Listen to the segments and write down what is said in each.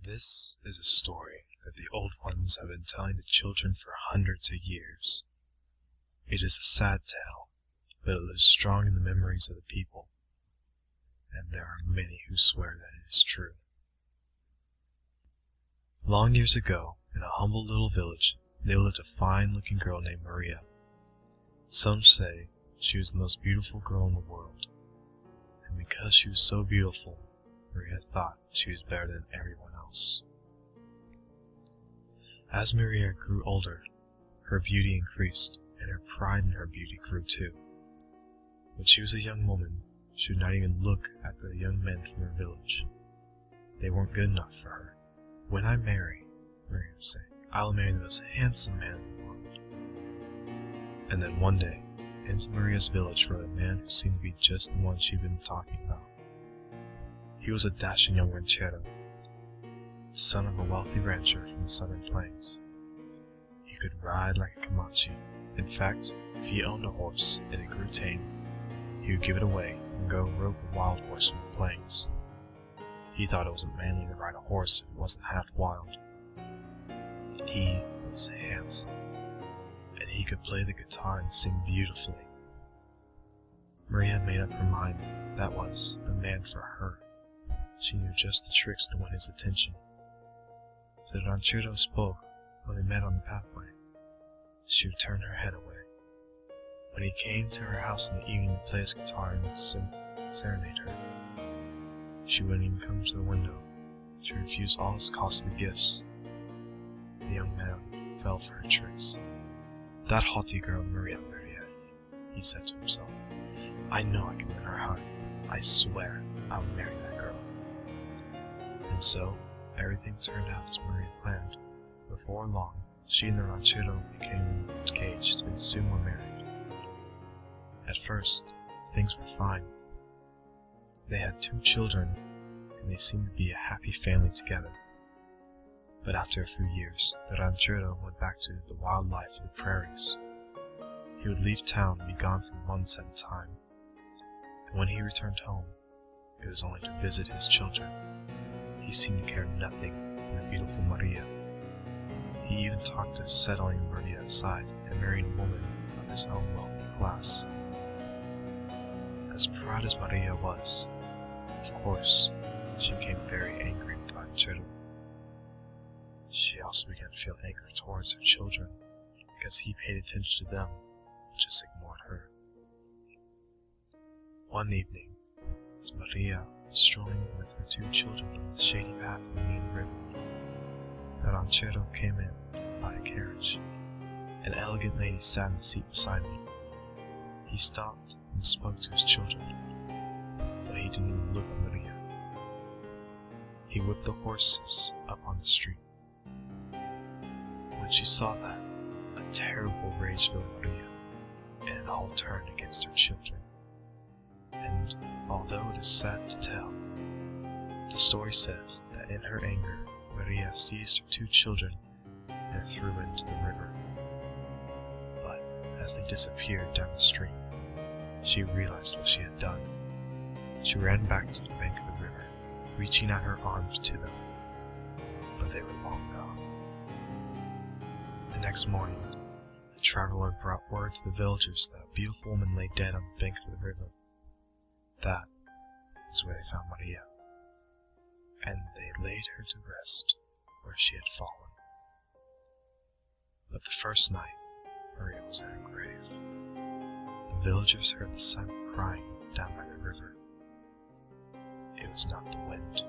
This is a story that the old ones have been telling to children for hundreds of years. It is a sad tale, but it lives strong in the memories of the people, and there are many who swear that it is true. Long years ago, in a humble little village, there lived a fine-looking girl named Maria. Some say she was the most beautiful girl in the world, and because she was so beautiful, Maria thought she was better than everyone else. As Maria grew older, her beauty increased, and her pride in her beauty grew too. When she was a young woman, she would not even look at the young men from her village. They weren't good enough for her. "When I marry," Maria would say, "I will marry the most handsome man in the world." And then one day, into Maria's village rode a man who seemed to be just the one she'd been talking about. He was a dashing young ranchero, son of a wealthy rancher from the southern plains. He could ride like a Comanche. In fact, if he owned a horse and it grew tame, he would give it away and go rope a wild horse from the plains. He thought it wasn't manly to ride a horse if it wasn't half wild. And he was handsome, and he could play the guitar and sing beautifully. Maria made up her mind that was the man for her. She knew just the tricks to win his attention. If the ranchero spoke when they met on the pathway, she would turn her head away. When he came to her house in the evening to play his guitar and serenade her, she wouldn't even come to the window. She refused all his costly gifts. The young man fell for her tricks. "That haughty girl Maria, he said to himself. "I know I can win her heart. I swear I'll marry that girl." And so, everything turned out as Maria planned. Before long, she and the ranchero became engaged and soon were married. At first, things were fine. They had 2 children, and they seemed to be a happy family together. But after a few years, the ranchero went back to the wild life of the prairies. He would leave town and be gone for months at a time. And when he returned home, it was only to visit his children. He seemed to care nothing for the beautiful Maria. He even talked of settling Maria aside and marrying a woman of his own wealthy class. As proud as Maria was, of course, she became very angry with the ranchero. She also began to feel anger towards her children because he paid attention to them and just ignored her. One evening, as Maria was strolling with her 2 children on the shady path near the river, the ranchero came in by a carriage. An elegant lady sat in the seat beside me. He stopped and spoke to his children, but he didn't even look at Maria. He whipped the horses up on the street. When she saw that, a terrible rage filled Maria, and it all turned against her children. And although it is sad to tell, the story says that in her anger, Maria seized her 2 children and threw them into the river. But as they disappeared down the stream, she realized what she had done. She ran back to the bank of the river, reaching out her arms to them, but they were long gone. The next morning, the traveler brought word to the villagers that a beautiful woman lay dead on the bank of the river. That is where they found Maria, and they laid her to rest where she had fallen. But the first night, Maria was in her grave. The villagers heard the silent crying down by the river. It was not the wind.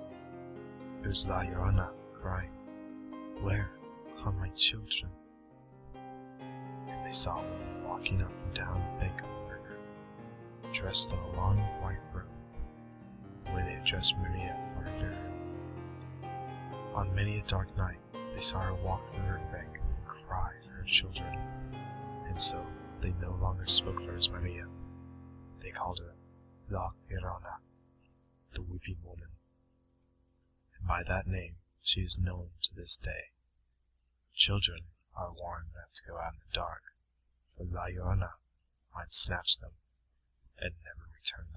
It was La Llorona crying, "Where are my children?" And they saw a woman walking up and down the bank of the river, dressed in a long white robe, the way they had dressed Maria for her burial. On many a dark night, they saw her walk the riverbank and cry for her children, and so they no longer spoke of her as Maria. They called her La Llorona, the weeping woman. And by that name, she is known to this day. Children are warned not to go out in the dark, for La Llorona might snatch them and never return them.